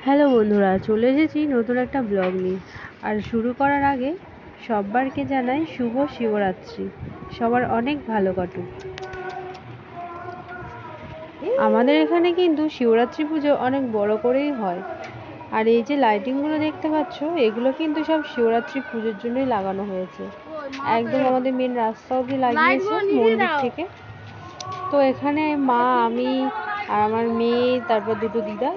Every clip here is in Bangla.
হ্যালো বন্ধুরা, চলে এসেছি নতুন একটা ব্লগ নিয়ে। আর শুরু করার আগে সবাইকে জানাই শুভ শিবরাত্রি। সবার অনেক ভালো কাটুক। আমাদের এখানে কিন্তু শিবরাত্রি পুজো অনেক বড় করেই হয়। আর এই যে লাইটিংগুলো দেখতে পাচ্ছ, এগুলো কিন্তু সব শিবরাত্রি পুজোর জন্যই লাগানো হয়েছে। একদম আমাদের মেন রাস্তা অবধি লাগিয়েছে মন্দির থেকে। তো এখানে মা, আমি আর আমার মেয়ে, তারপর দুটো দিদা,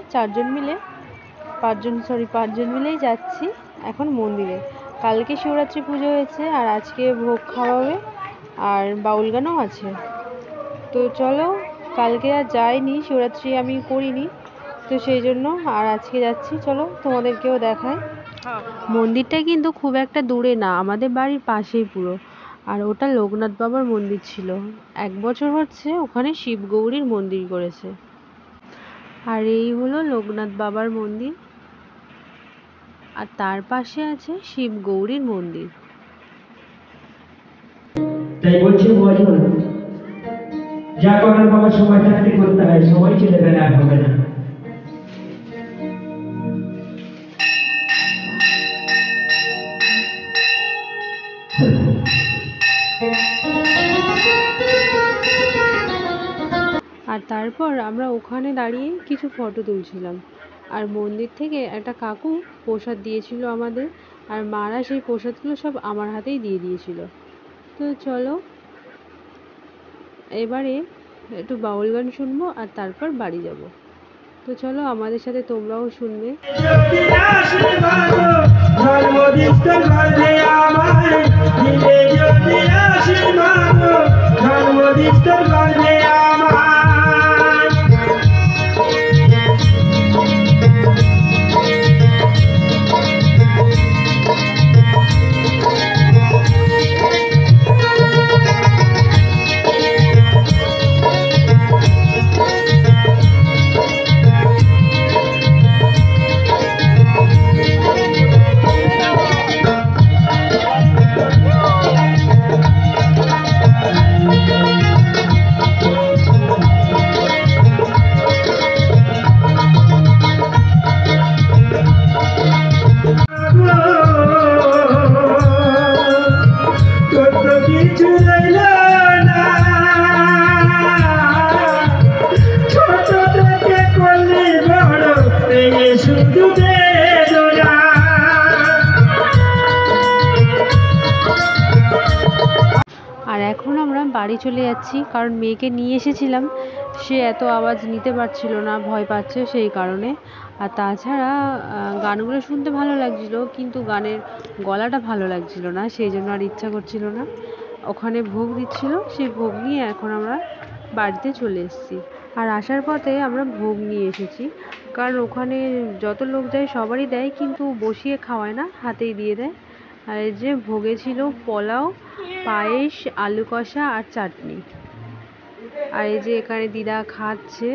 পাঁচজন মিলেই যাচ্ছি এখন মন্দিরে। কালকে শিবরাত্রি পুজো হয়েছে আর আজকে ভোগ খাওয়াবে আর বাউল গানও আছে। তো চলো, কালকে আর যাইনি, শিবরাত্রি আমি করিনি, তো সেই জন্য আর আজকে যাচ্ছি। চলো তোমাদেরকেও দেখাই। মন্দিরটা কিন্তু খুব একটা দূরে না, আমাদের বাড়ির পাশেই পুরো। আর ওটা লোকনাথ বাবার মন্দির ছিল। 1 বছর হচ্ছে ওখানে শিব গৌরীর মন্দির করেছে। আর এই হলো লোকনাথ বাবার মন্দির, আর তার পাশে আছে শিব গৌরীর মন্দির। তাই বলছি মহাজন, যা করার বাবা সময় থাকতে করতে হয়, সময় চলে গেলে আর হবে না। আর তারপর আমরা ওখানে দাঁড়িয়ে কিছু ফটো তুলছিলাম। আর মন্দির থেকে একটা কাকু প্রসাদ দিয়েছিল আমাদের, আর মারা সেই প্রসাদগুলো সব আমার হাতেই দিয়ে দিয়েছিল। তো চলো এবারে একটু বাউল গান শুনবো আর তারপর বাড়ি যাব। তো চলো আমাদের সাথে তোমরাও শুনবে। আর এখন আমরা বাড়ি চলে যাচ্ছি, কারণ মেয়েকে নিয়ে এসেছিলাম, সে এত আওয়াজ নিতে পারছিল না, ভয় পাচ্ছে সেই কারণে। আর তাছাড়া গানগুলো শুনতে ভালো লাগছিল, কিন্তু গানের গলাটা ভালো লাগছিল না, সেই জন্য আর ইচ্ছা করছিল না। ওখানে ভোগ দিচ্ছিল, সেই ভোগ নিয়ে এখন আমরা বাড়িতে চলে এসেছি। আর আসার পথে আমরা ভোগ নিয়ে এসেছি, কারণ ওখানে যত লোক যায় সবারই দেয়, কিন্তু বসিয়ে খাওয়ায় না, হাতেই দিয়ে দেয়। আর এই যে ভোগে ছিল পোলাও, পায়েস, আলু কষা আর চাটনি। আর এই যে এখানে দিদা খাচ্ছে।